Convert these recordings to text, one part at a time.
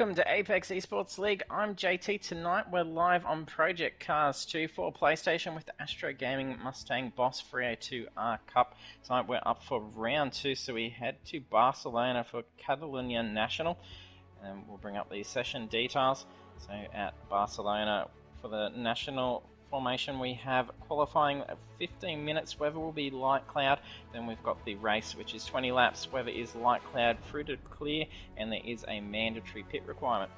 welcome to Apex Esports League. I'm JT. Tonight we're live on Project Cars 2 for PlayStation with the Astro Gaming Mustang Boss 302R Cup. Tonight we're up for round 2, so we head to Barcelona for Catalunya National, and we'll bring up the session details. So at Barcelona for the national formation, we have qualifying 15 minutes. Weather will be light cloud. Then we've got the race, which is 20 laps. Weather is light cloud through to clear, and there is a mandatory pit requirement.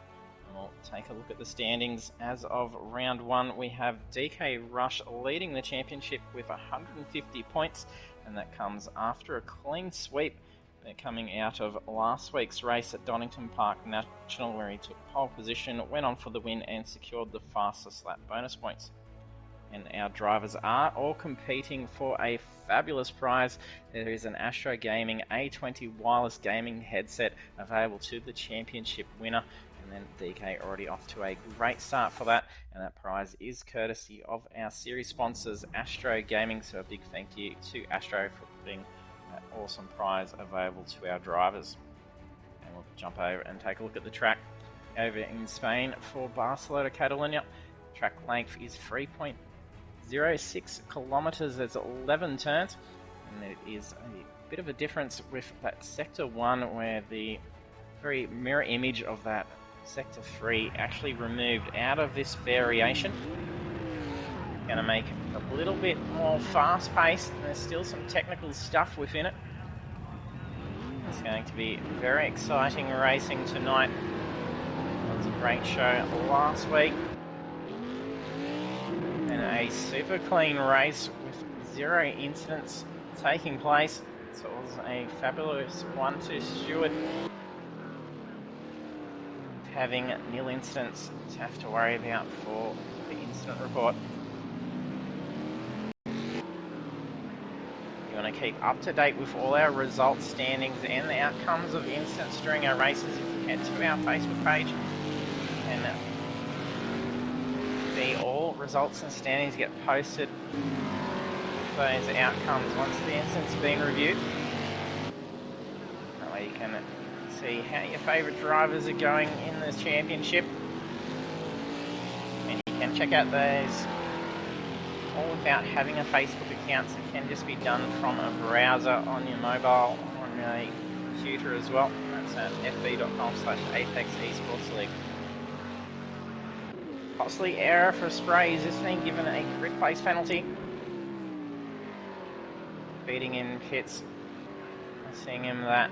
And we'll take a look at the standings. As of round 1, we have DK Rush leading the championship with 150 points, and that comes after a clean sweep coming out of last week's race at Donington Park National, where he took pole position, went on for the win, and secured the fastest lap bonus points. And our drivers are all competing for a fabulous prize. There is an Astro Gaming A20 wireless gaming headset available to the championship winner. And then DK already off to a great start for that. And that prize is courtesy of our series sponsors, Astro Gaming. So a big thank you to Astro for putting that awesome prize available to our drivers. And we'll jump over and take a look at the track over in Spain for Barcelona-Catalunya. Track length is 3.06 kilometers. There's 11 turns, and there is a bit of a difference with that sector 1, where the very mirror image of that sector 3 actually removed out of this variation. Going to make it a little bit more fast paced, and there's still some technical stuff within it. It's going to be very exciting racing tonight. It was a great show last week, and a super clean race with 0 incidents taking place. So it was a fabulous one to Stewart, having nil incidents to have to worry about for the incident report. You want to keep up to date with all our results, standings, and the outcomes of incidents during our races. If you head to our Facebook page, and all results and standings get posted with those outcomes once the incident's been reviewed. That way you can see how your favourite drivers are going in this championship, and you can check out those all without having a Facebook account. So it can just be done from a browser on your mobile, on a computer as well. That's at fb.com/Apex Esports League. Costly error for spray is just being given a grid place penalty. Beating in pits, seeing him that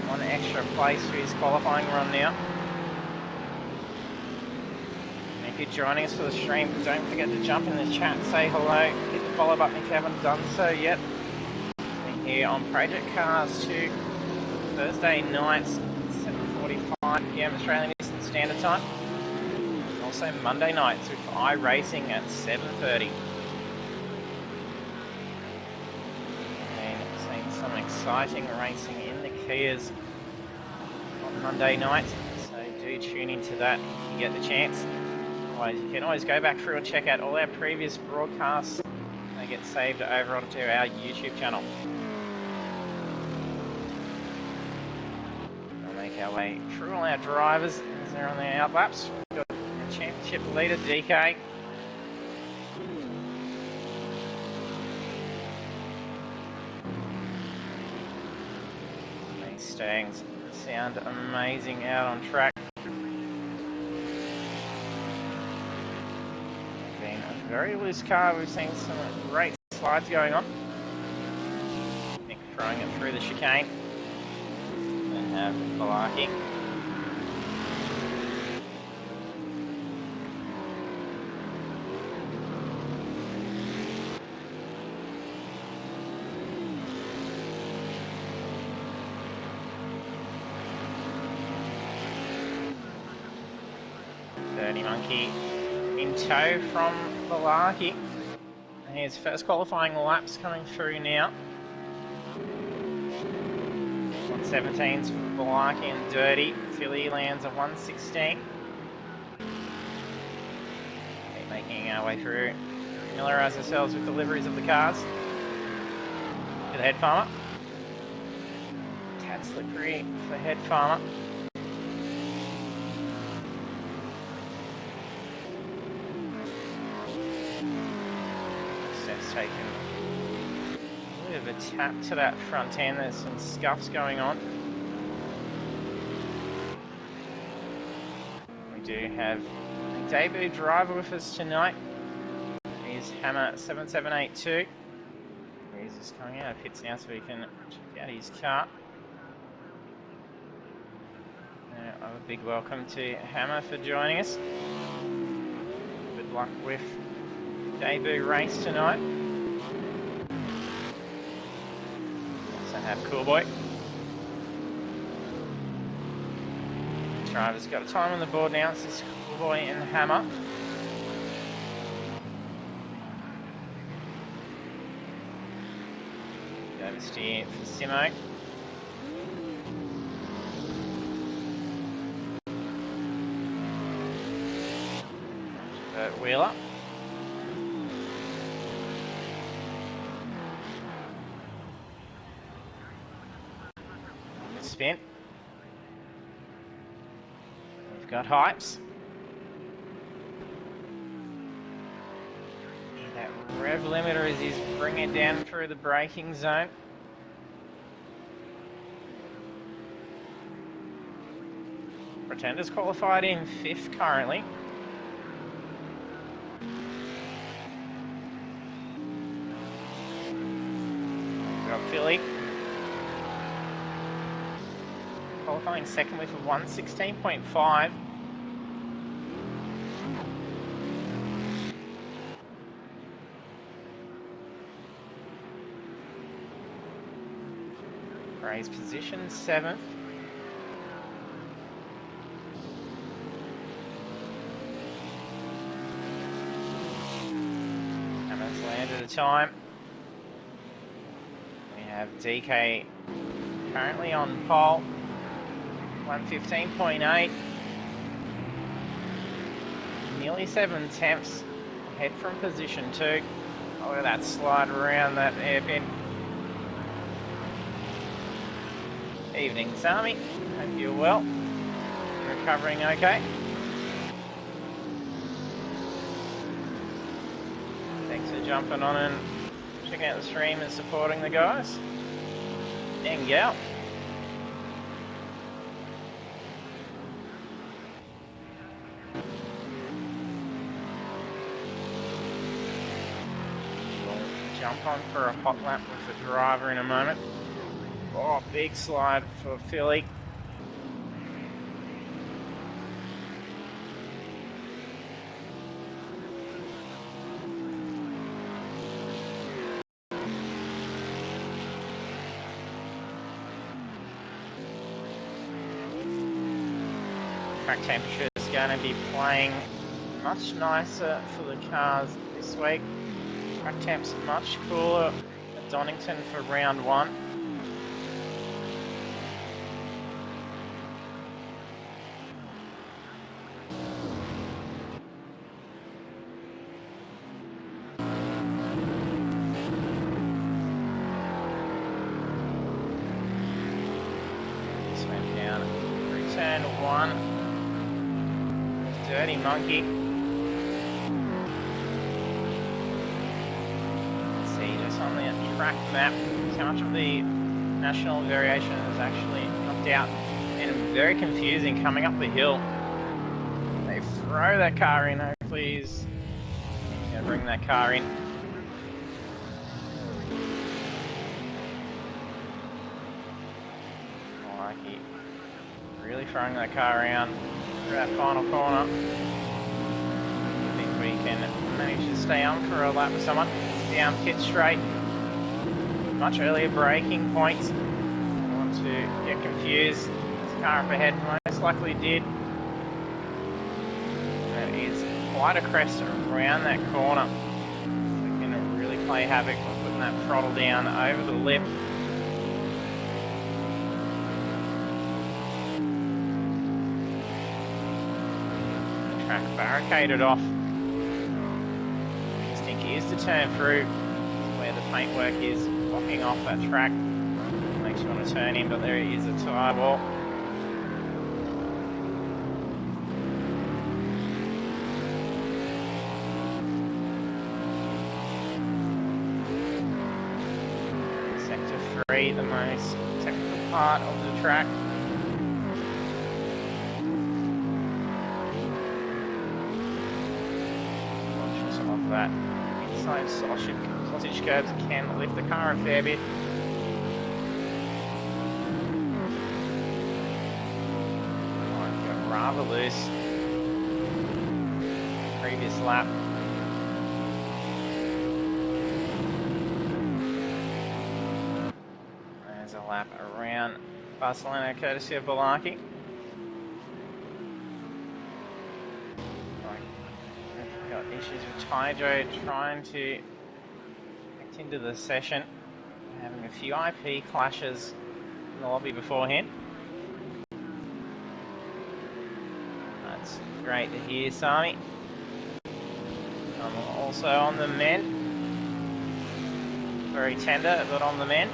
one extra place for his qualifying run now. And if you're joining us for the stream, don't forget to jump in the chat, say hello, hit the follow button if you haven't done so yet. We're here on Project Cars 2, Thursday nights, 7:45 PM Australian Eastern Standard Time. Also Monday nights with iRacing at 7:30. And seeing some exciting racing in the Kias on Monday night, so do tune into that if you get the chance. Otherwise, you can always go back through and check out all our previous broadcasts. They get saved over onto our YouTube channel. We'll make our way through all our drivers as they're on their outlaps. Championship leader DK. These Mustangs sound amazing out on track. Been a very loose car. We've seen some great slides going on. Nick throwing it through the chicane. Then have Balaki. Monkey in tow from Balaki. His first qualifying laps coming through now. 117s for Balaki and Dirty. Philly lands a 116. Keep making our way through. Familiarise ourselves with the liveries of the cars. For the head farmer. Tad slippery for head farmer. taken a bit of a tap to that front end. There's some scuffs going on. We do have a debut driver with us tonight. He's Hammer 7782. He's just coming out of pits now so we can check out his car. A big welcome to Hammer for joining us. Good luck with debut race tonight. Also have Cool Boy. Driver's got a time on the board now. This is Cool Boy and Hammer. Oversteer for Simo. Wheeler. Spin. We've got Hypes. That rev limiter as he's bringing it down through the braking zone. Pretender's qualified in 5th currently. We've got Philly qualifying 2nd with a 1:16.5. Ray's position 7th. Hammer's landed a time. We have DK currently on pole, 1:15.8. Nearly 7 tenths ahead from position 2. Oh, look at that slide around that hairpin. Evening, Sami. Hope you're well. Recovering okay. Thanks for jumping on and checking out the stream and supporting the guys. And gal. We'll jump on for a hot lap with the driver in a moment. Oh, big slide for Philly. Track temperature is going to be playing much nicer for the cars this week. Track temps much cooler at Donington for round 1. Turn 1, Dirty Monkey. Let's see, just on the track map, how much of the national variation is actually knocked out, and very confusing coming up the hill. They throw that car in, hopefully he's going to bring that car in. Really throwing that car around through that final corner. I think we can manage to stay on for a lap with someone. Down pit straight. Much earlier braking points. Don't want to get confused. This car up ahead most likely did. That is quite a crest around that corner. So we can really play havoc by putting that throttle down over the lip. Track barricaded off. I think he is to turn through where the paintwork is blocking off that track. Makes you want to turn in, but there is a tyre wall. the most technical part of the track. Conscious of that inside sausage curbs can lift the car a fair bit. Got rather loose previous lap. There's a lap around Barcelona courtesy of Balaki. Got issues with Hydro trying to connect into the session. Having a few IP clashes in the lobby beforehand. That's great to hear, Sami. I'm also on the mend. Very tender, but on the mend.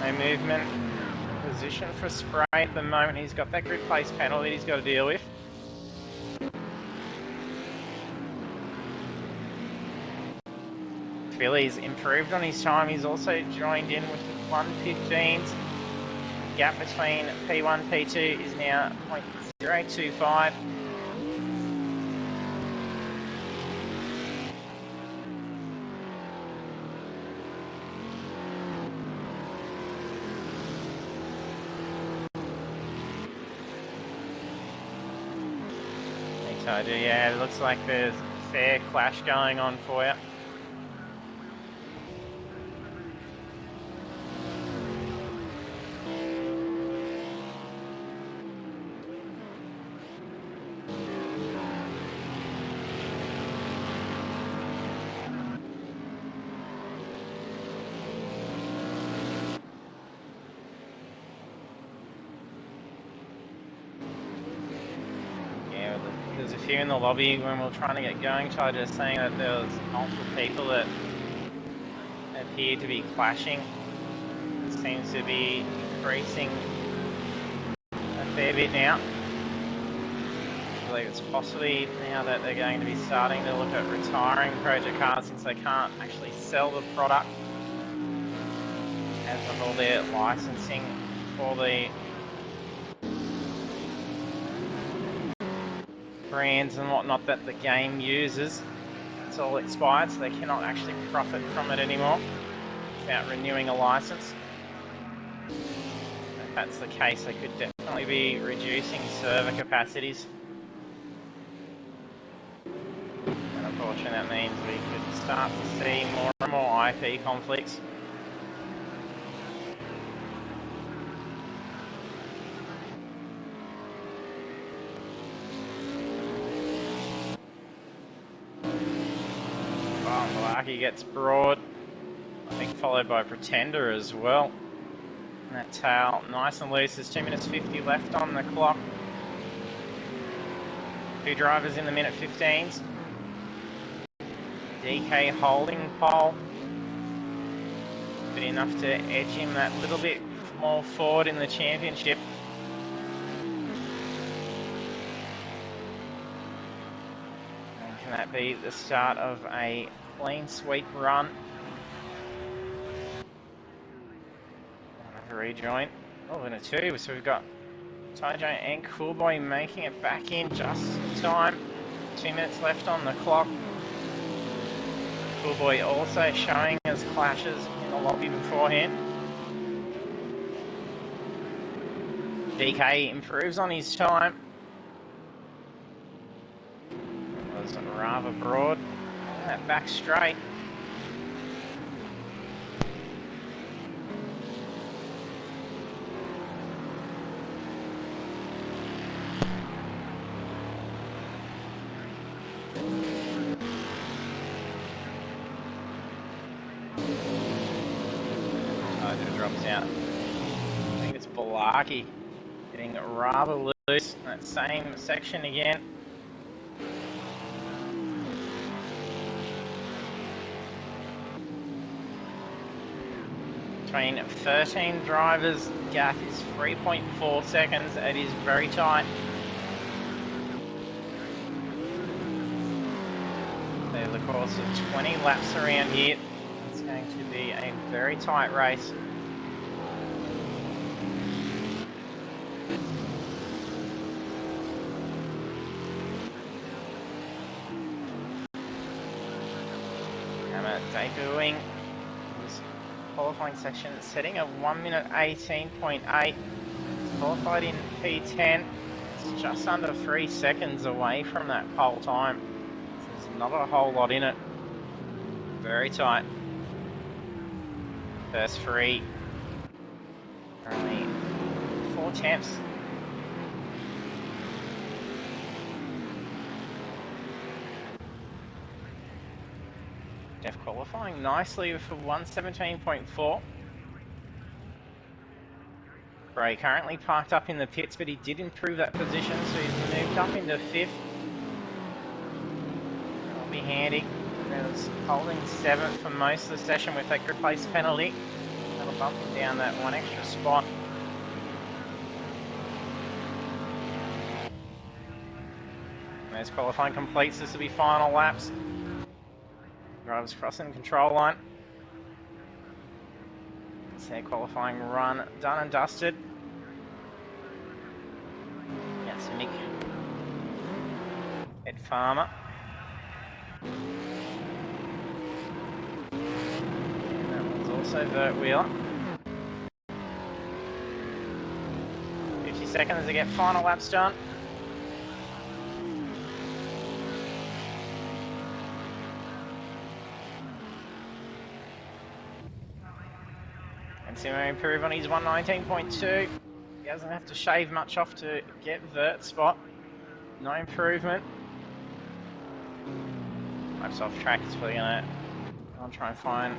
No movement. Position for spray at the moment. He's got that grid place penalty he's got to deal with. Philly's improved on his time. He's also joined in with the 1:15s. Gap between P1 and P2 is now 0.025. Yeah, it looks like there's a fair clash going on for you. There's a few in the lobby when we were trying to get going, just saying that there was multiple people that appeared to be clashing. It seems to be increasing a fair bit now. I believe it's possibly now that they're going to be starting to look at retiring Project Cars since they can't actually sell the product as with all their licensing for the brands and whatnot that the game uses. It's all expired, so they cannot actually profit from it anymore without renewing a license. If that's the case, they could definitely be reducing server capacities. And unfortunately that means we could start to see more and more IP conflicts. He gets broad, I think followed by Pretender as well. And that tail nice and loose. There's 2 minutes 50 left on the clock. Two drivers in the minute 15s. DK holding pole. But enough to edge him that little bit more forward in the championship. And can that be the start of a clean sweep run? Another rejoin. Oh, and a two. So we've got Tajo and Coolboy making it back in just in time. 2 minutes left on the clock. Coolboy also showing us clashes in the lobby beforehand. DK improves on his time. It was rather broad. That back straight. It drops out. I think it's Balaki getting rather loose in that same section again. between 13 drivers. Gap is 3.4 seconds. It is very tight. There's a course of 20 laps around here. It's going to be a very tight race. Hammer debuting this qualifying section, setting a 1 minute 18.8. Qualified in P10. It's just under 3 seconds away from that pole time. There's not a whole lot in it. Very tight. First three. Only 4 temps. Def qualifying nicely for 117.4. Bray currently parked up in the pits, but he did improve that position, so he's moved up into 5th. That'll be handy. He was holding 7th for most of the session with that grid place penalty. That'll bump him down that 1 extra spot. And as qualifying completes, this will be final laps. Drivers crossing the control line. It's their qualifying run done and dusted. That's Mick Ed Farmer. And that one's also Vert Wheeler. 50 seconds to get final laps done. And Simo improve on his 119.2. He doesn't have to shave much off to get Vert's spot. No improvement. Laps off track is probably I'll try and find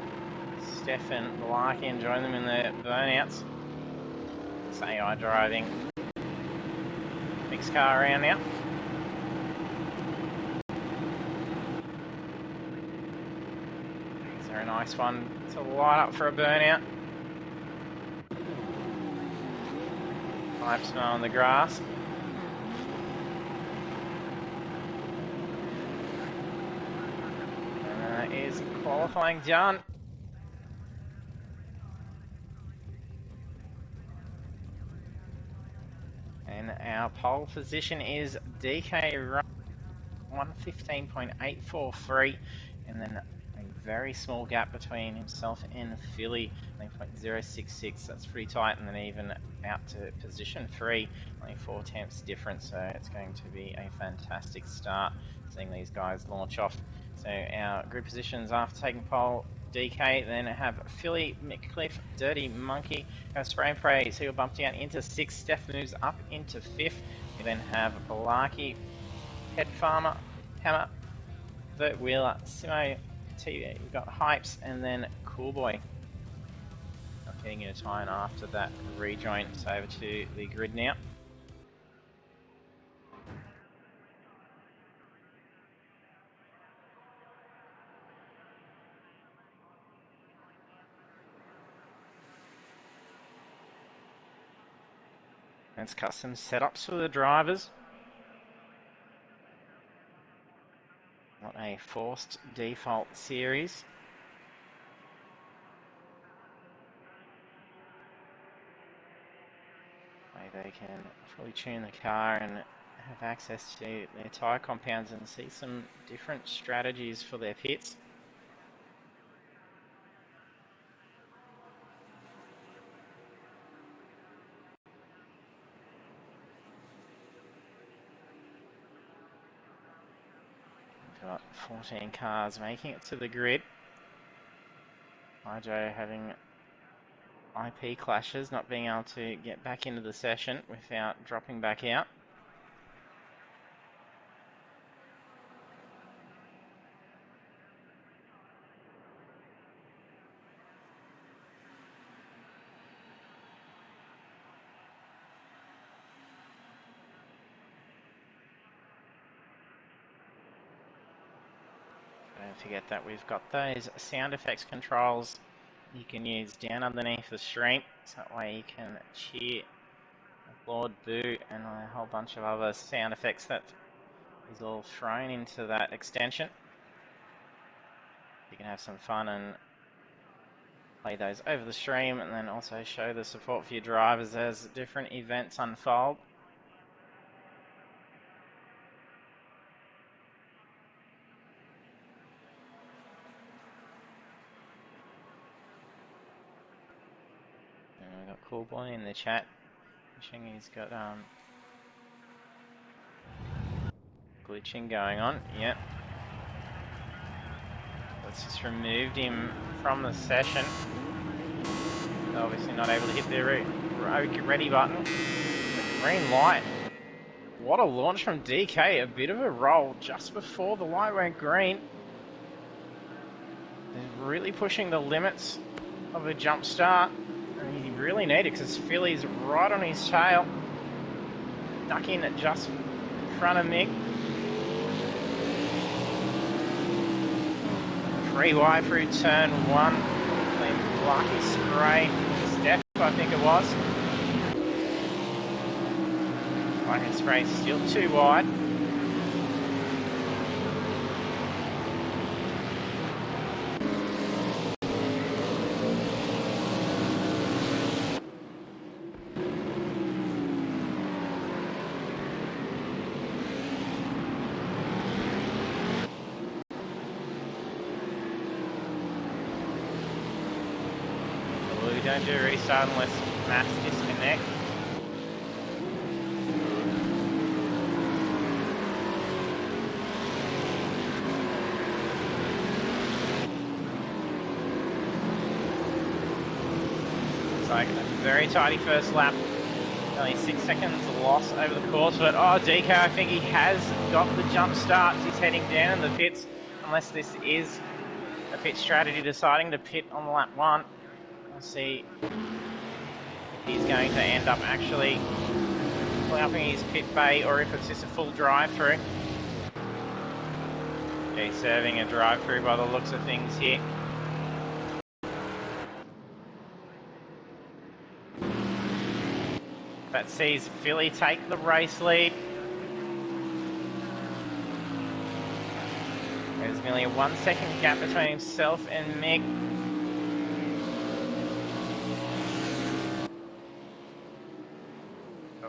Steph and Malarkey and join them in the burnouts. It's AI driving. Mixed car around now. Is there a nice one to light up for a burnout? Pipes on the grass. And that is qualifying done. And our pole position is DK Run 115.843, and then a very small gap between himself and Philly, 9.066. That's pretty tight, and then even out to position 3, only 4 temps difference. So it's going to be a fantastic start seeing these guys launch off. So our grid positions after taking pole: DK, then have Philly, McCliff, Dirty Monkey, Spray and Pray, so he'll bump down into 6th. Steph moves up into 5th. We then have Balarkey, Head Farmer, Hammer, Vert Wheeler, Simo, TV, we've got Hypes, and then Cool Boy. Not getting in a time after that rejoin. So over to the grid now. That's custom setups for the drivers. Not a forced default series. They can fully tune the car and have access to their tyre compounds and see some different strategies for their pits. We've got 14 cars making it to the grid. Hydro having IP clashes, not being able to get back into the session without dropping back out. Don't forget that we've got those sound effects controls you can use down underneath the stream, so that way you can cheer, applaud, boo, and a whole bunch of other sound effects that is all thrown into that extension. You can have some fun and play those over the stream, and then also show the support for your drivers as different events unfold. And we've got Cool Boy in the chat, wishing he's got glitching going on. Yep. That's just removed him from the session. Obviously not able to hit the ready button. The green light. What a launch from DK. A bit of a roll just before the light went green. They're really pushing the limits of a jump start. And he really needed it because Philly's right on his tail. Ducking it just in front of Mick. 3 wide through turn 1. Clean lucky spray. Steph, I think it was. Lucky spray still 2 wide. Don't do a restart unless mass disconnect. It's like a very tidy first lap. Only 6 seconds loss over the course, but oh, DK, I think he has got the jump start. He's heading down in the pits, unless this is a pit strategy deciding to pit on lap 1. We'll see if he's going to end up actually upping his pit bay or if it's just a full drive-through. He's serving a drive-through by the looks of things here. That sees Philly take the race lead. There's nearly a 1 second gap between himself and Mick.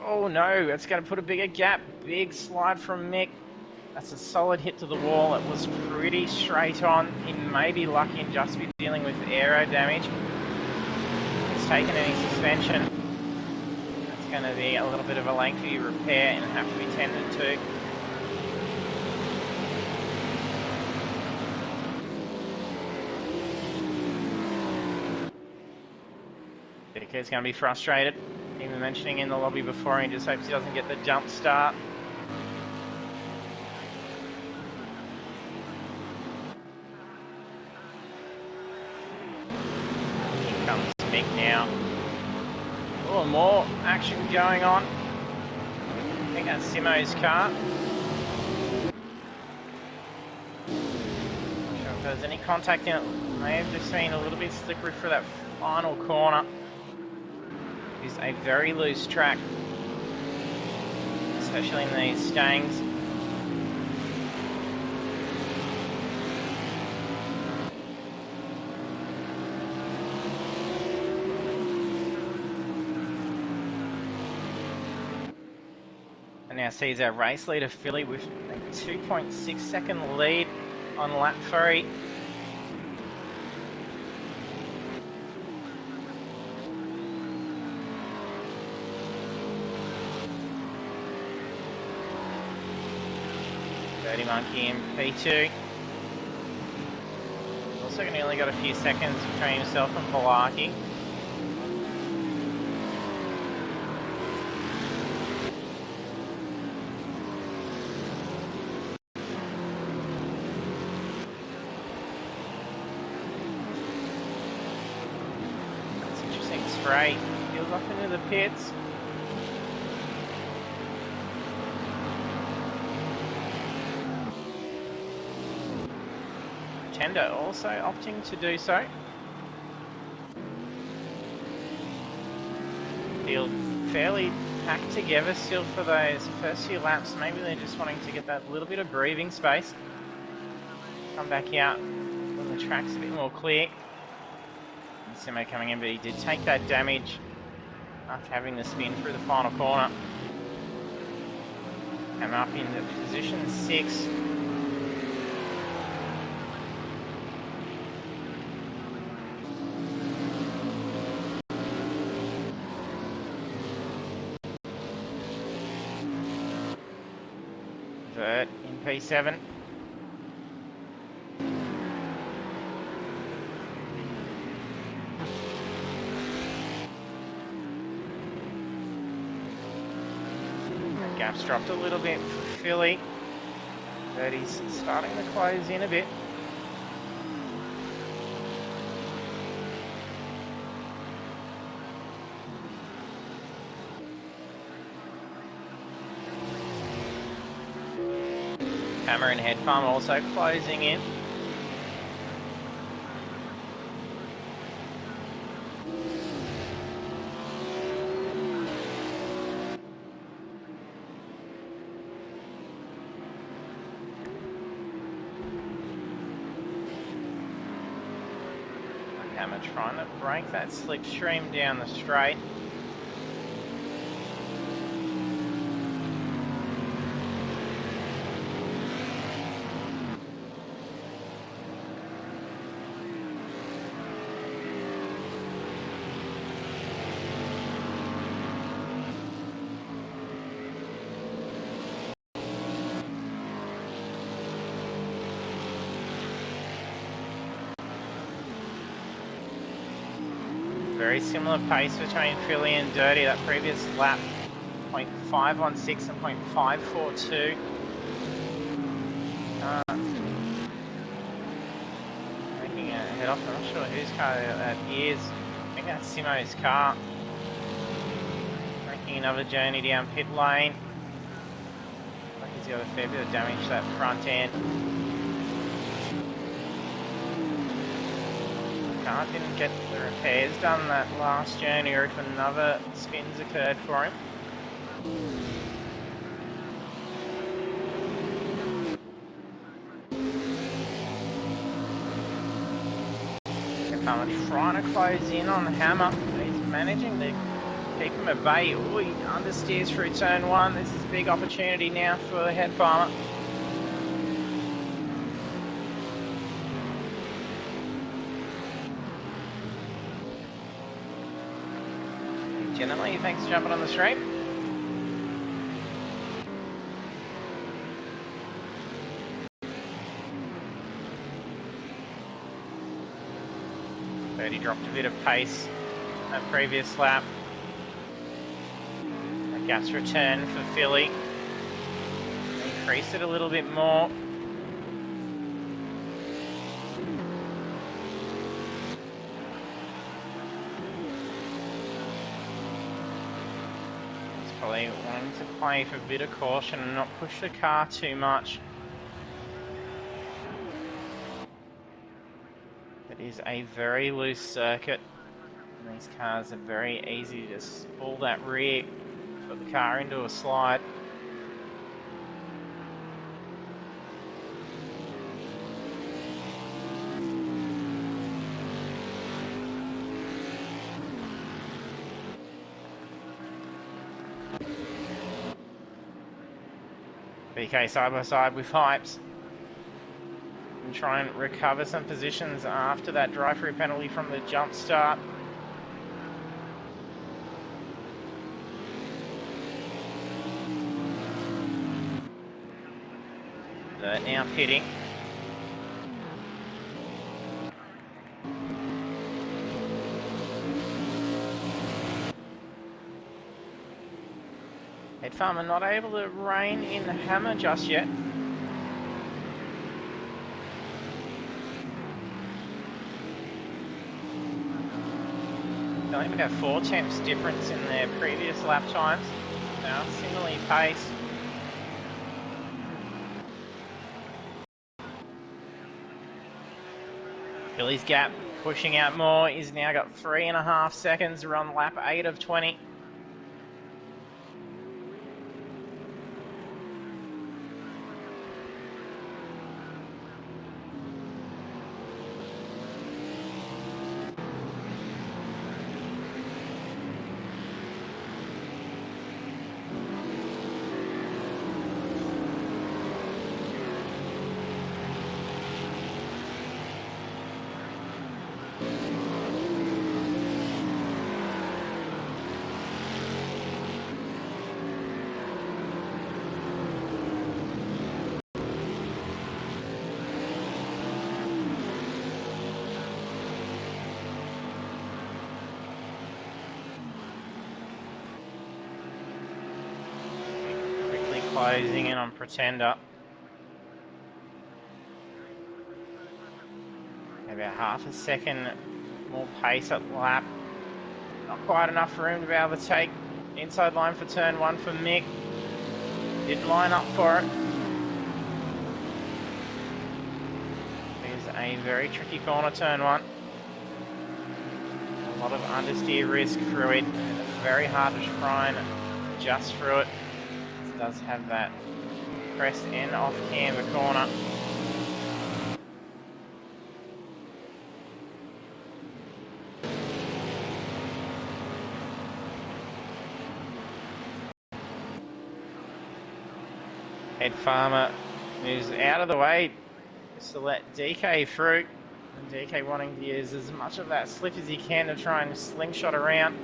Oh no, that's going to put a bigger gap. Big slide from Mick. That's a solid hit to the wall. It was pretty straight on. He may be lucky and just be dealing with aero damage. He's taken any suspension. That's going to be a little bit of a lengthy repair and have to be tended to. DK's going to be frustrated. Even mentioning in the lobby before, he just hopes he doesn't get the jump start. Here comes Mick now. Oh, more action going on. I think that's Simo's car. Not sure if there's any contact in it. May have just been a little bit slippery for that final corner. It's a very loose track, especially in these Stangs. And now sees our race leader Philly with a 2.6 second lead on lap 3. Monkey in P2. Also only got a few seconds between himself and Polaki. That's interesting spray. Peels off into the pits. Tender also opting to do so. field fairly packed together still for those first few laps. Maybe they're just wanting to get that little bit of breathing space. Come back out when the track's a bit more clear. And Simo coming in, but he did take that damage after having the spin through the final corner. Came up into position 6. Vert in P7. The gap's dropped a little bit for Philly. Vert's starting to close in a bit. Hammer and Head Farm also closing in. Hammer trying to break that slipstream down the straight. Very similar pace between Philly and Dirty. That previous lap, 0.516 and 0.542. Making a head off. I'm not sure whose car that is. I think that's Simo's car. Making another journey down pit lane. Like he's got a fair bit of damage to that front end. Car didn't get the repairs done that last journey, or if another spin's occurred for him. Farmer trying to close in on Hammer. He's managing to keep him at bay. Oh, he understeers through turn 1. This is a big opportunity now for Head Farmer. Gentlemen, thanks for jumping on the straight. He dropped a bit of pace that previous lap. That gap's return for Philly. Increased it a little bit more. Probably wanting to play for a bit of caution and not push the car too much. It is a very loose circuit, and these cars are very easy to pull that rear, put the car into a slide. BK side by side with Hypes. And try and recover some positions after that drive-through penalty from the jump start. They're now pitting. Head Farmer not able to rein in the Hammer just yet. They only have 4 tenths difference in their previous lap times. Now similarly paced. Billy's gap pushing out more. He's now got 3.5 seconds. We're on lap 8 of 20. closing in on Pretender. About half a second more pace at the lap. Not quite enough room to be able to take inside line for turn 1 for Mick. Did line up for it. It is a very tricky corner, turn 1. A lot of understeer risk through it. Very hard to try and adjust through it. It does have that crest and off camber corner. Ed Farmer moves out of the way just to let DK through. And DK wanting to use as much of that slip as he can to try and slingshot around.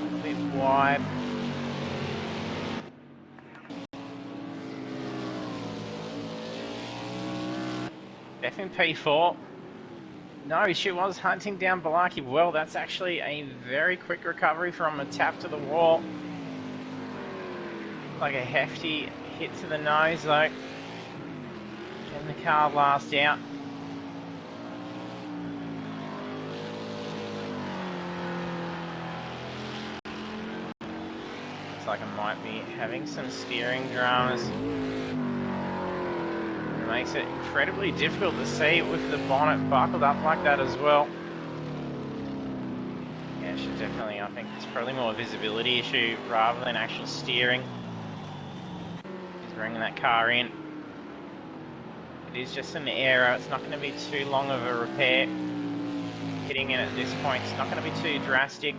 A bit wide. F in P4. No, she was hunting down Balaki well. That's actually a very quick recovery from a tap to the wall. Like a hefty hit to the nose though. Can the car last out? Looks like I might be having some steering dramas. It makes it incredibly difficult to see with the bonnet buckled up like that as well. Yeah, she definitely, I think it's probably more a visibility issue rather than actual steering. She's bringing that car in. It is just an error, it's not going to be too long of a repair. Hitting in at this point, it's not going to be too drastic.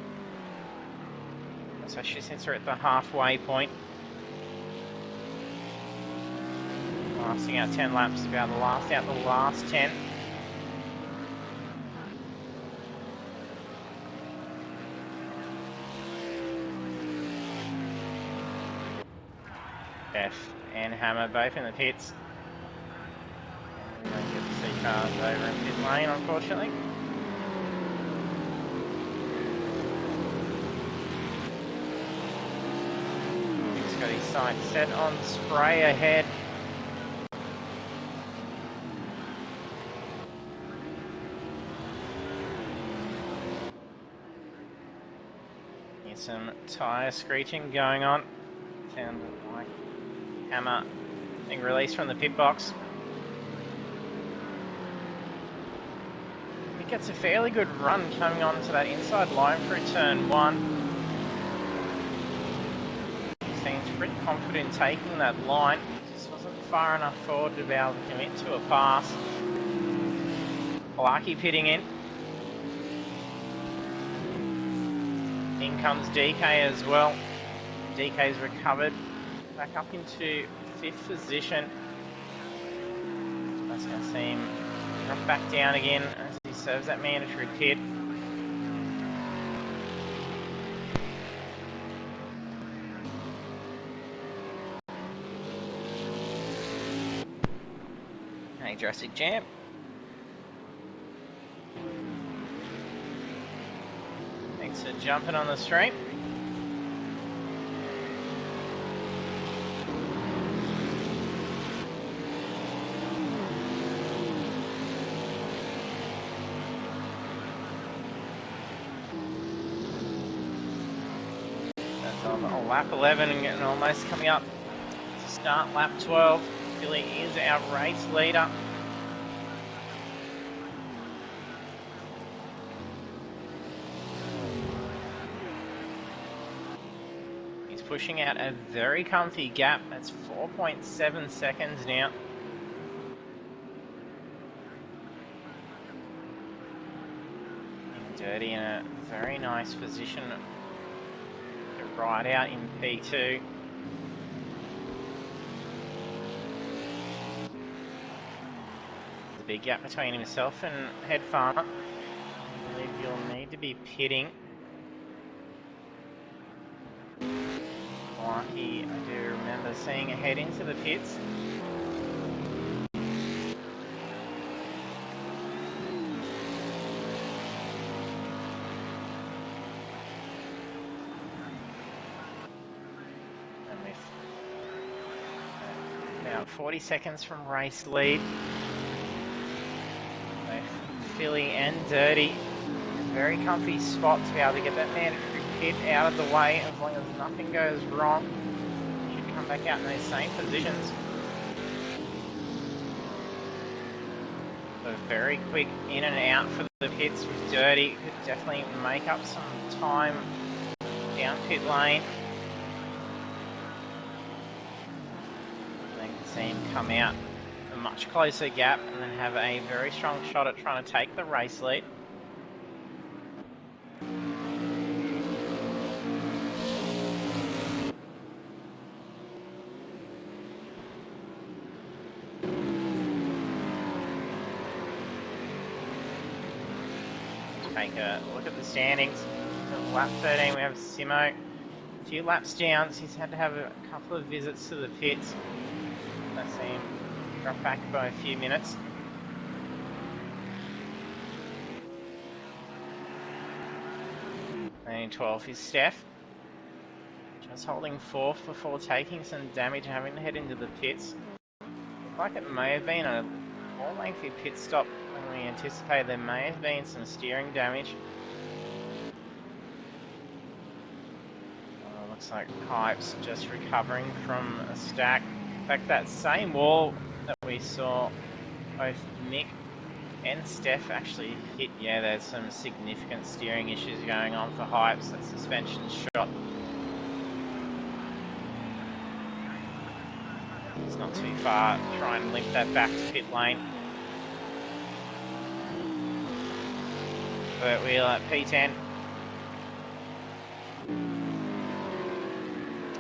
Especially since we're at the halfway point. Lasting out 10 laps, about to last out the last 10. Beth and Hammer both in the pits. We don't get to see cars over in pit lane, unfortunately. He's got his sights set on spray ahead. Some tyre screeching going on. Sounded like Hammer being released from the pit box. He gets a fairly good run coming on to that inside line through turn 1. He seems pretty confident in taking that line. Just wasn't far enough forward to be able to commit to a pass. Clarkey pitting in. In comes DK as well. DK's recovered back up into 5th position. That's going to see him drop back down again as he serves that mandatory pit. Hey, Jurassic Jam. Thanks for jumping on the stream. That's on lap 11 and getting almost coming up to start lap 12. Billy is our race leader. Pushing out a very comfy gap. That's 4.7 seconds now. And Dirty in a very nice position to ride out in P2. There's a big gap between himself and Head Farmer. I believe you'll need to be pitting. Lucky, I do remember seeing a head into the pits. About 40 seconds from race lead. Both Philly and Dirty. Very comfy spot to be able to get that mandatory pit out of the way as long as nothing goes wrong. Should come back out in those same positions. So very quick in and out for the pits with Dirty. Could definitely make up some time down pit lane. Then see him come out a much closer gap and then have a very strong shot at trying to take the race lead. Take a look at the standings. So lap 13 we have Simo. A few laps down, so he's had to have a couple of visits to the pits. I see him drop back by a few minutes. And 12 is Steph. Just holding 4th before taking some damage and having to head into the pits. Looked like it may have been a more lengthy pit stop than we anticipated. There may have been some steering damage. Looks like Hype's just recovering from a stack. In fact, that same wall that we saw both Nick and Steph actually hit. Yeah, there's some significant steering issues going on for Hypes. That suspension shot. It's not too far. Try and limp that back to pit lane. But we'll at P10.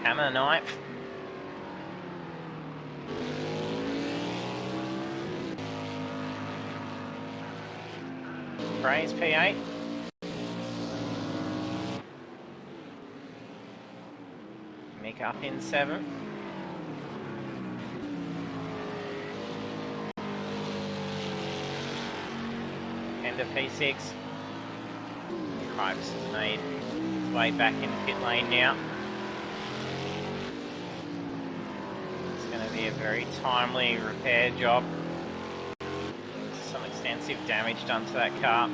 Hammer knife. Praise P8. Mick up in 7th. Into P6. Cripes has made his way back into pit lane now. It's going to be a very timely repair job. Some extensive damage done to that car.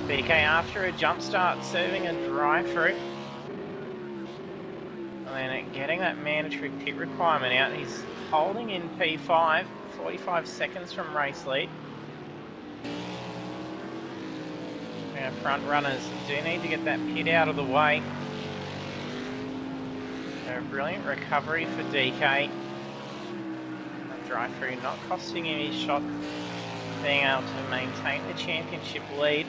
BK after a jump start serving a drive-through. And then getting that mandatory pit requirement out. He's holding in P5, 45 seconds from race lead. Our front runners do need to get that pit out of the way. A brilliant recovery for DK. Drive-through not costing him his shot, being able to maintain the championship lead.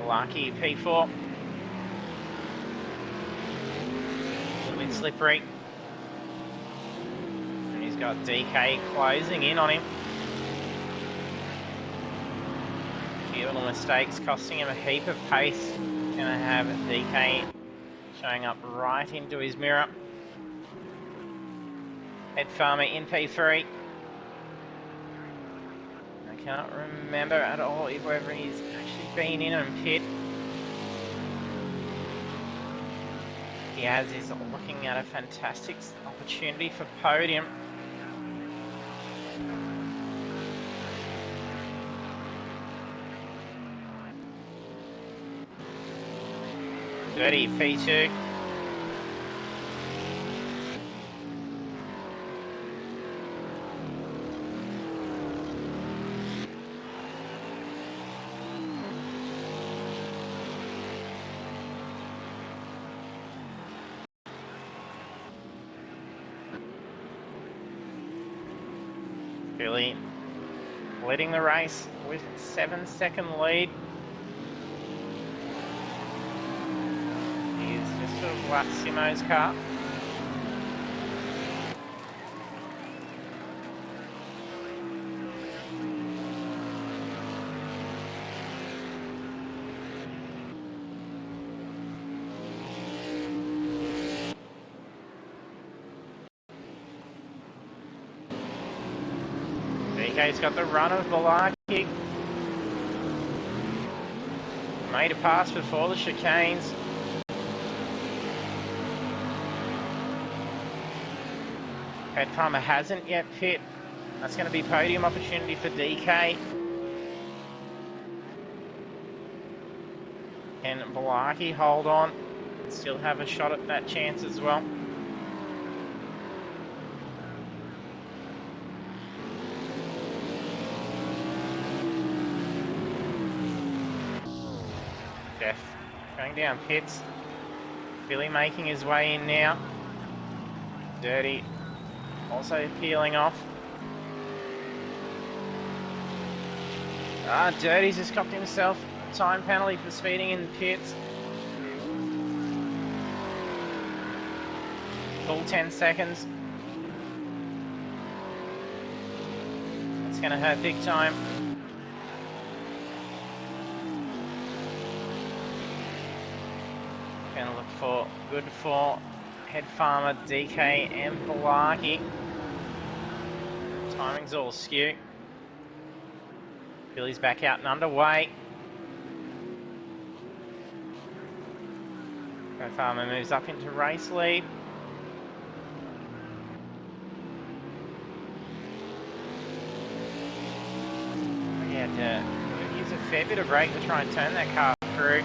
Lucky P4. A little bit slippery. And he's got DK closing in on him. Few little mistakes costing him a heap of pace. Gonna have DK showing up right into his mirror. Ed Farmer in P3. I cannot remember at all whether he's actually been in and pit. He has. He's looking at a fantastic opportunity for podium. Dirty P2. Billy leading the race with 7-second lead. He's just sort of left Simo's car. DK's got the run of Balaki. Made a pass before the chicanes. Head Farmer hasn't yet pit. That's going to be podium opportunity for DK. Can Balaki hold on? Still have a shot at that chance as well. Jeff going down pits. Billy making his way in now. Dirty also peeling off. Dirty's just copped himself a time penalty for speeding in the pits. Full 10 seconds. It's going to hurt big time. Going to look for good for Head Farmer, DK and Balaki. Timing's all skew. Billy's back out and underway. Head Farmer moves up into race lead. He had to use a fair bit of brake to try and turn that car through.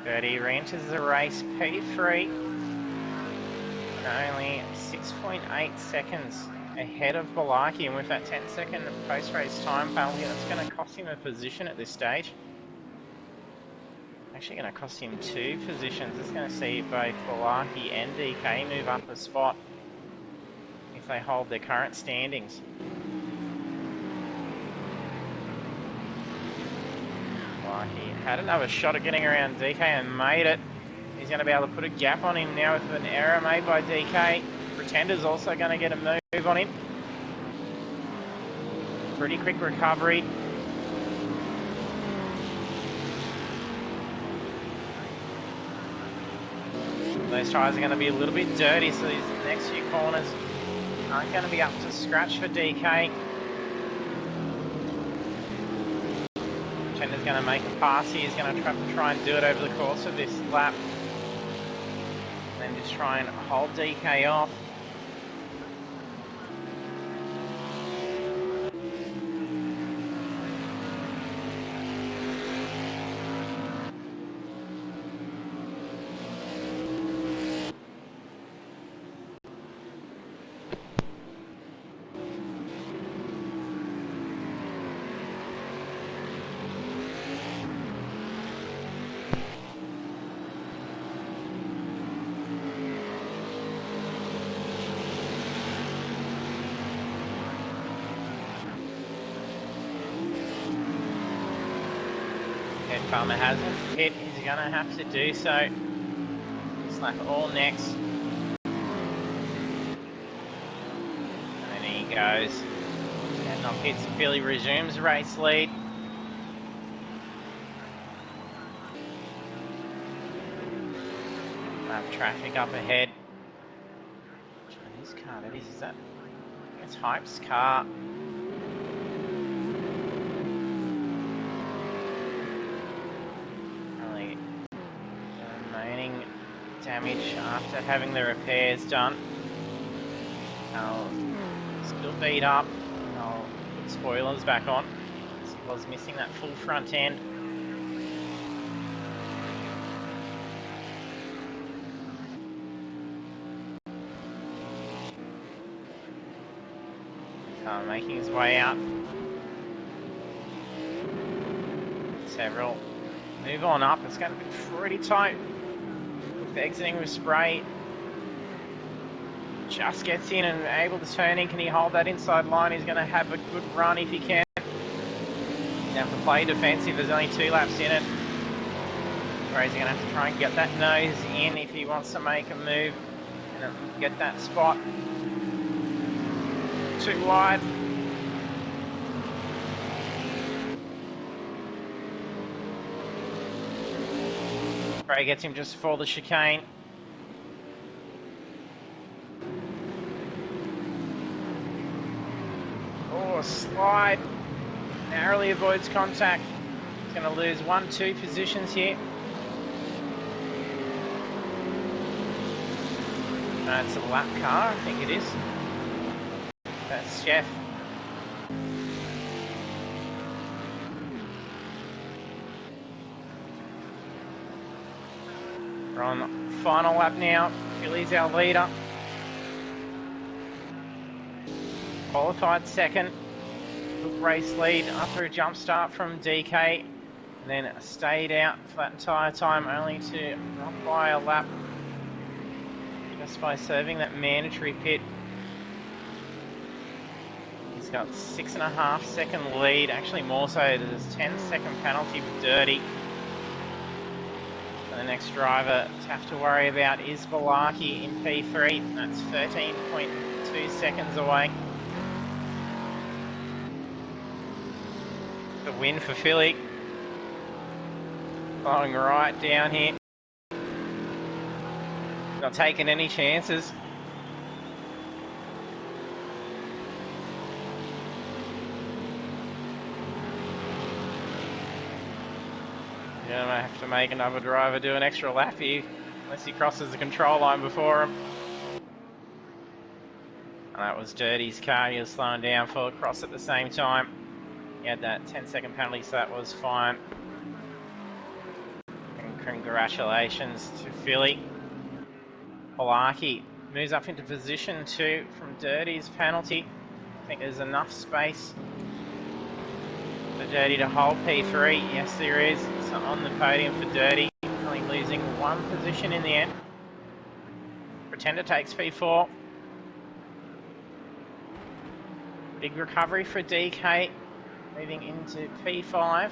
Dirty reenters the race P3 and only 6.8 seconds ahead of Balaki, and with that 10-second post-race time penalty, that's going to cost him a position at this stage. Actually going to cost him 2 positions. It's going to see both Balaki and DK move up a spot if they hold their current standings. He had another shot at getting around DK and made it. He's going to be able to put a gap on him now with an error made by DK. Pretender's also going to get a move on him. Pretty quick recovery. Those tyres are going to be a little bit dirty, so these next few corners aren't going to be up to scratch for DK. Pretender's going to make a pass here. He's going to try and do it over the course of this lap. And then just try and hold DK off. Farmer hasn't hit, he's going to have to do so. Slap all next. And then he goes. And on pits, Billy resumes race lead. Traffic up ahead. Chinese car, that is that? It's Hype's car. Damage after having the repairs done. I'll still beat up. I'll put spoilers back on. I was missing that full front end. Making his way out. Several. Move on up. It's going to be pretty tight. Exiting with spray, just gets in and able to turn in. Can he hold that inside line? He's going to have a good run if he can. He's going to have to play defensive. There's only 2 laps in it. Where he's going to have to try and get that nose in if he wants to make a move and get that spot. Too wide. Gray gets him just before the chicane. Oh, slide. Narrowly avoids contact. He's going to lose 1-2 positions here. It's a lap car, I think it is. That's Chef. We're on final lap now. Philly's our leader. Qualified second. Took race lead after a jump start from DK. And then stayed out for that entire time, only to drop by a lap just by serving that mandatory pit. He's got 6.5 second lead, actually more so. There's a 10-second penalty with Dirty. The next driver to have to worry about is Balaki in P3. That's 13.2 seconds away. The win for Philly. Following right down here. Not taking any chances. Yeah, I have to make another driver do an extra lap here, unless he crosses the control line before him. And that was Dirty's car. He was slowing down for a cross at the same time. He had that 10-second penalty, so that was fine. And congratulations to Philly. Polaki moves up into position 2 from Dirty's penalty. I think there's enough space for Dirty to hold P3. Yes, there is. So on the podium for Dirty, only losing 1 position in the end. Pretender takes P4. Big recovery for DK, moving into P5.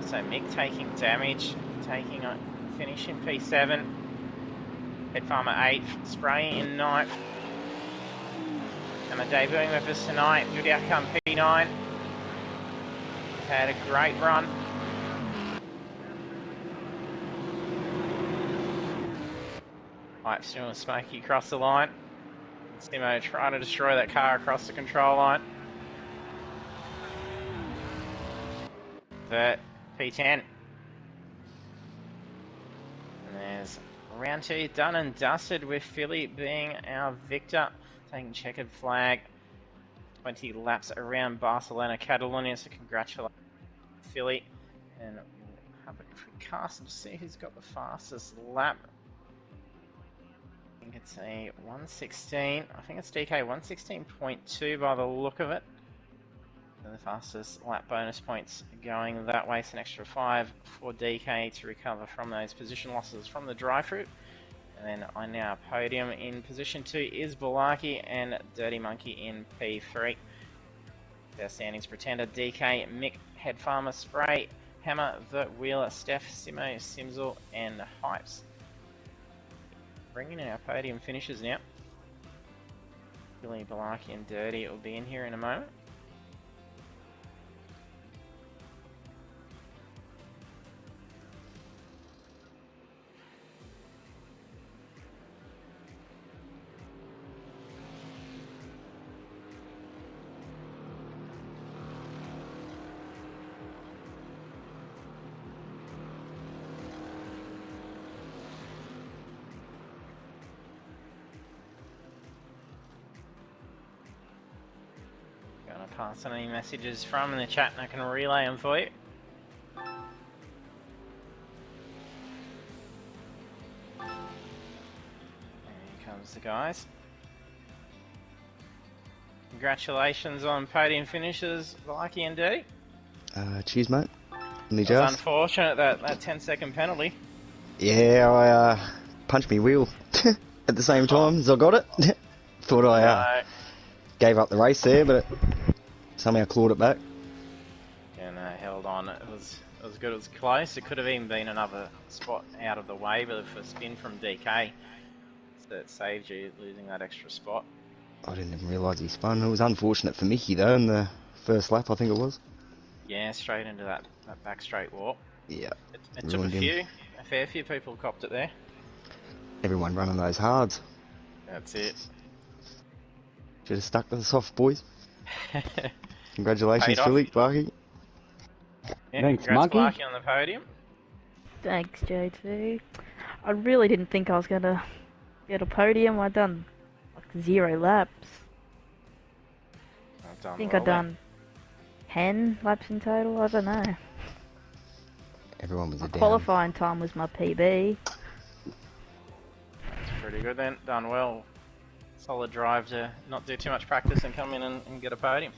So Mick taking damage, taking a finish in P7. Head Farmer 8th, Spray in 9th. And the debuting with us tonight, good outcome P9. Had a great run. Pipe still and Smokey across the line. Simo trying to destroy that car across the control line. Vert, P10. And there's round 2 done and dusted with Philly being our victor. Taking checkered flag. 20 laps around Barcelona-Catalunya, so congratulations Philly. And we'll have a quick cast to see who's got the fastest lap. I think it's a 116. I think it's DK 116.2 by the look of it. So the fastest lap bonus points going that way. It's an extra 5 for DK to recover from those position losses from the dry fruit. And then on our podium in position 2 is Balaki and Dirty Monkey in P3. Their standings: Pretender, DK, Mick, Head Farmer, Spray, Hammer, Vert, Wheeler, Steph, Simo, Simzel, and Hypes. Bringing in our podium finishes now. Billy, Balaki, and Dirty will be in here in a moment. Pass on any messages from in the chat and I can relay them for you. Here comes the guys. Congratulations on podium finishes, Lucky and D. Cheers, mate. It was unfortunate that 10-second penalty. Yeah, I punched me wheel at the same time as I got it. Thought I gave up the race there, but somehow clawed it back. And held on. It was good. It was close. It could have even been another spot out of the way, but for a spin from DK, that saved you losing that extra spot. I didn't even realise he spun. It was unfortunate for Mickey though in the first lap, I think it was. Yeah, straight into that back straight walk. Yeah. It took a fair few people copped it there. Everyone running those hards. That's it. Should have stuck to the soft, boys. Congratulations, Philly, Barky. Yeah, Thanks, congrats, Monkey. Barky, on the podium. Thanks, JT. I really didn't think I was gonna get a podium. I done like 0 laps. I think I've done 10 laps in total. I don't know. Everyone was a down. Qualifying time was my PB. That's pretty good then. Done well. Solid drive to not do too much practice and come in and get a podium.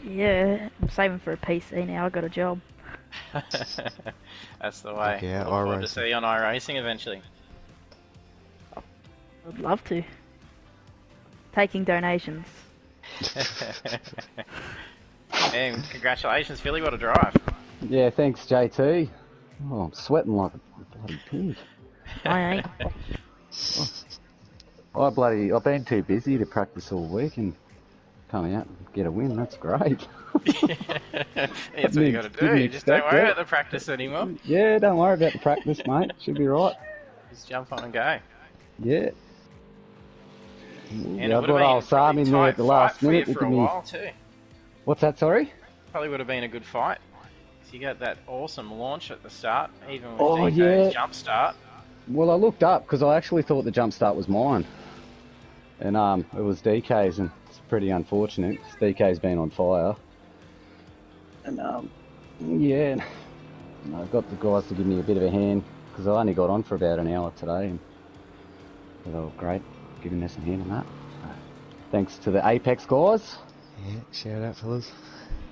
Yeah, I'm saving for a PC now. I got a job. That's the way. Yeah, Look forward to see you on iRacing eventually. I'd love to. Taking donations. And congratulations, Philly. What a drive. Yeah, thanks, JT. Oh, I'm sweating like a bloody pig. I ain't. I've been too busy to practice all week and come out and get a win. That's great. That's what you got to do. You just don't worry about the practice anymore. Yeah, don't worry about the practice, mate. Should be right. Just jump on and go. Yeah. And Yeah, I thought I was Sam in there at the last minute. For a while too. What's that, sorry? Probably would have been a good fight. You got that awesome launch at the start, even with DK's jump start. Well, I looked up because I actually thought the jump start was mine. And it was DK's, and it's pretty unfortunate because DK's been on fire. And yeah, I got the guys to give me a bit of a hand because I only got on for about an hour today, and they were great giving us a hand on that. Thanks to the Apex guys. Yeah, shout out, fellas.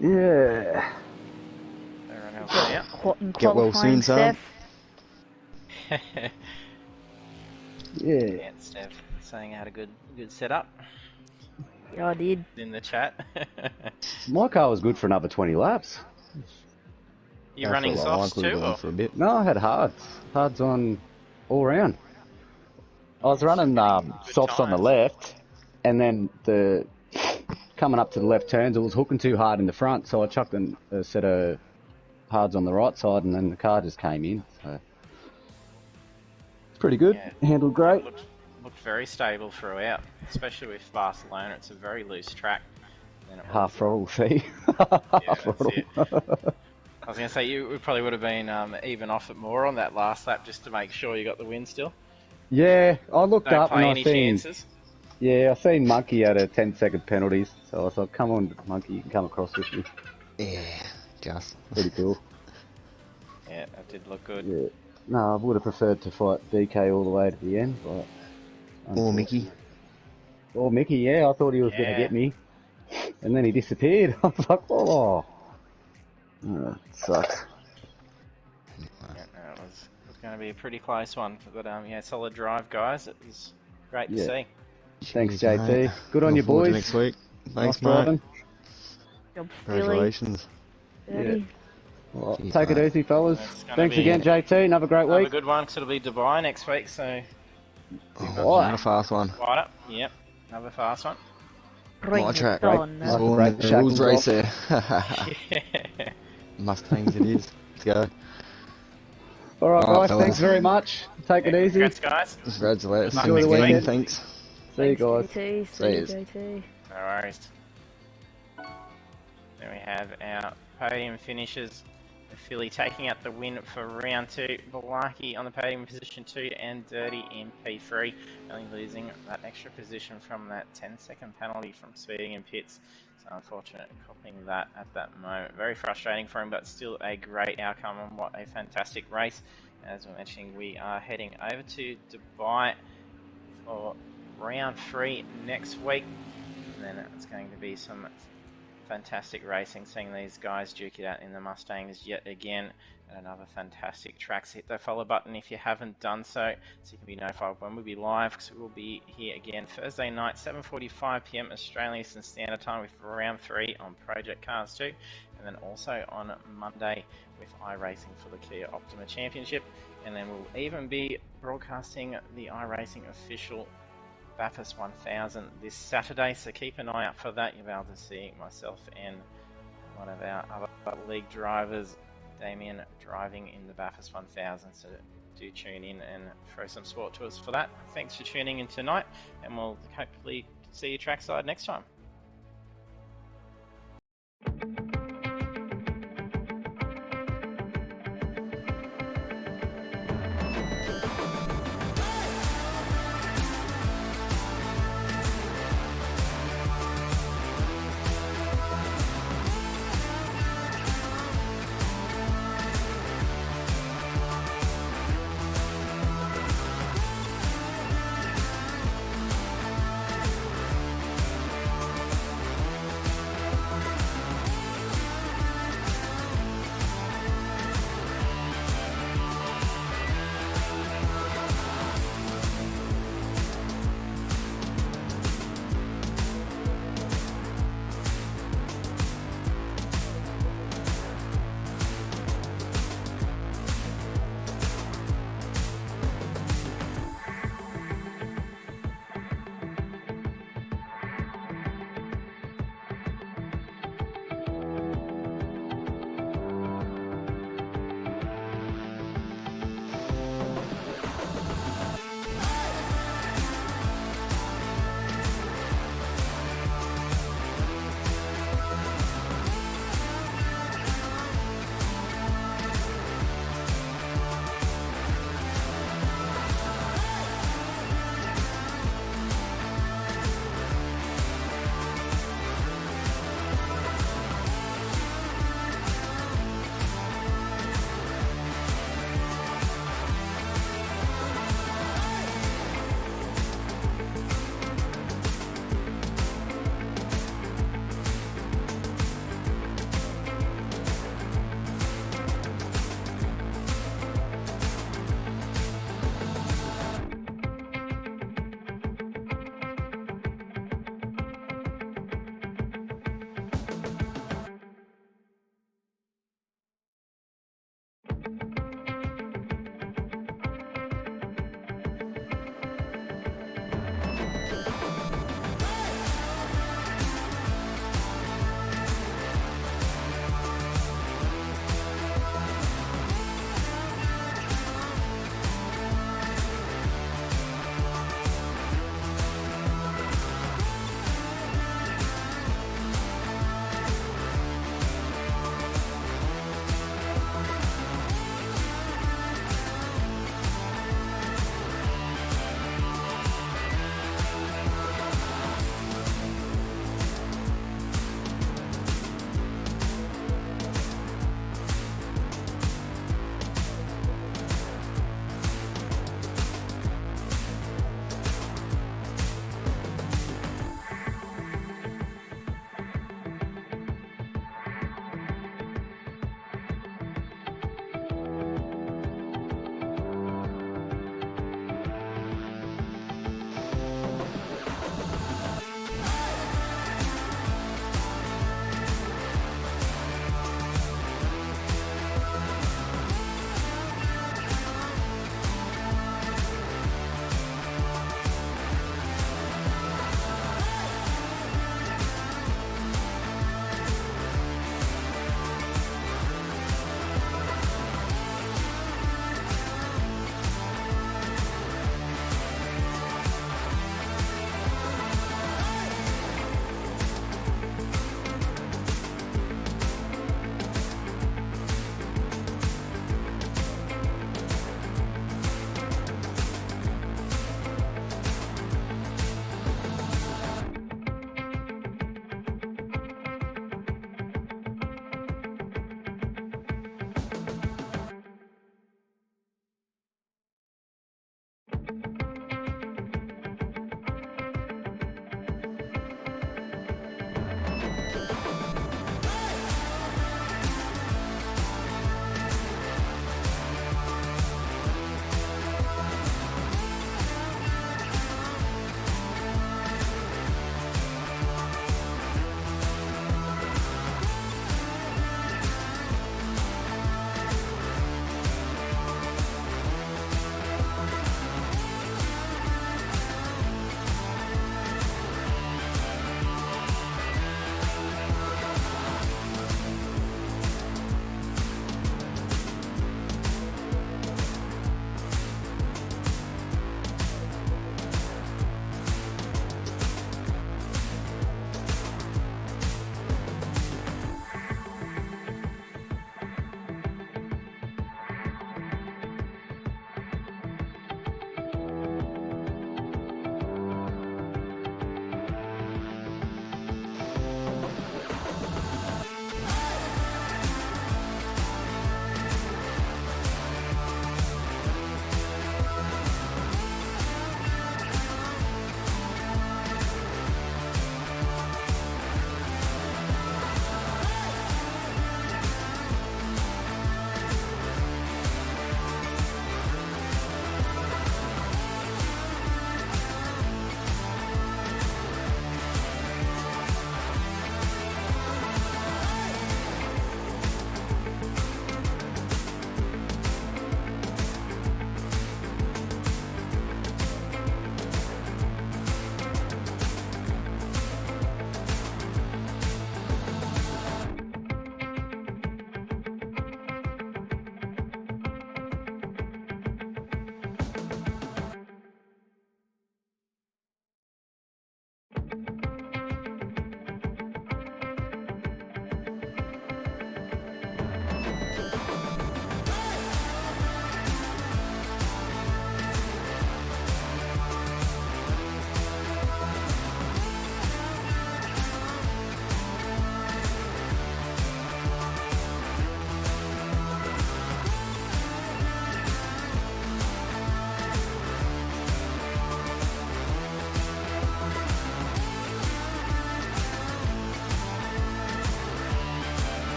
Yeah. Everyone else out. Get well soon, Sam. Yeah. Steph saying I had a good setup. Yeah, I did. In the chat. My car was good for another 20 laps. You running softs too? Or? For a bit. No, I had hards. Hards on all round. I was running softs on the left, and then coming up to the left turns, it was hooking too hard in the front, so I chucked a set of hards on the right side, and then the car just came in. So it's pretty good. Yeah. Handled great. Looked very stable throughout, especially with Barcelona. It's a very loose track. Half throttle, see? Half throttle. I was going to say, you probably would have been even off it more on that last lap just to make sure you got the win still. Yeah, I looked up and I seen... chances. Yeah, I seen Monkey had a 10-second penalty, so I thought, come on, Monkey, you can come across with me. Yeah, just. Pretty cool. Yeah, that did look good. Yeah. No, I would have preferred to fight DK all the way to the end, but... Or Mickey. Or Mickey, yeah, I thought he was going to get me. And then he disappeared. I was like, oh. It sucks. Yeah, no, it was going to be a pretty close one. But yeah, solid drive, guys. It was great to see. Thanks, JT. Good on you, boys. Next week. Thanks, mate. Congratulations. Yeah. Well, take it easy, fellas. Thanks again, JT. Another great week. Have a good one, because it'll be Dubai next week, so... Another fast one. Right up. Yep, another fast one. My track. Rules race there. Mustangs it is. Let's go. Alright, guys. Thanks very much. Take it easy. Congrats, guys. Congratulations. Enjoy the weekend. Thanks. See you guys. See you, JT. No worries. Then we have our podium finishes. Philly taking out the win for round 2. Balaki on the podium in position 2 and Dirty in P3. Only losing that extra position from that 10-second penalty from speeding in pits. So unfortunate copying that at that moment. Very frustrating for him, but still a great outcome and what a fantastic race. As we're mentioning, we are heading over to Dubai for round 3 next week. And then it's going to be some fantastic racing, seeing these guys duke it out in the Mustangs yet again at another fantastic track. So hit the follow button if you haven't done so you can be notified when we'll be live, because we'll be here again Thursday night, 7:45 PM Australian Eastern Standard Time with round 3 on Project Cars 2, and then also on Monday with iRacing for the Kia Optima Championship, and then we'll even be broadcasting the iRacing official Bathurst 1000 this Saturday, so keep an eye out for that. You'll be able to see myself and one of our other League drivers, Damien driving in the Bathurst 1000, so do tune in and throw some sport to us for that. Thanks for tuning in tonight, and we'll hopefully see you trackside next time.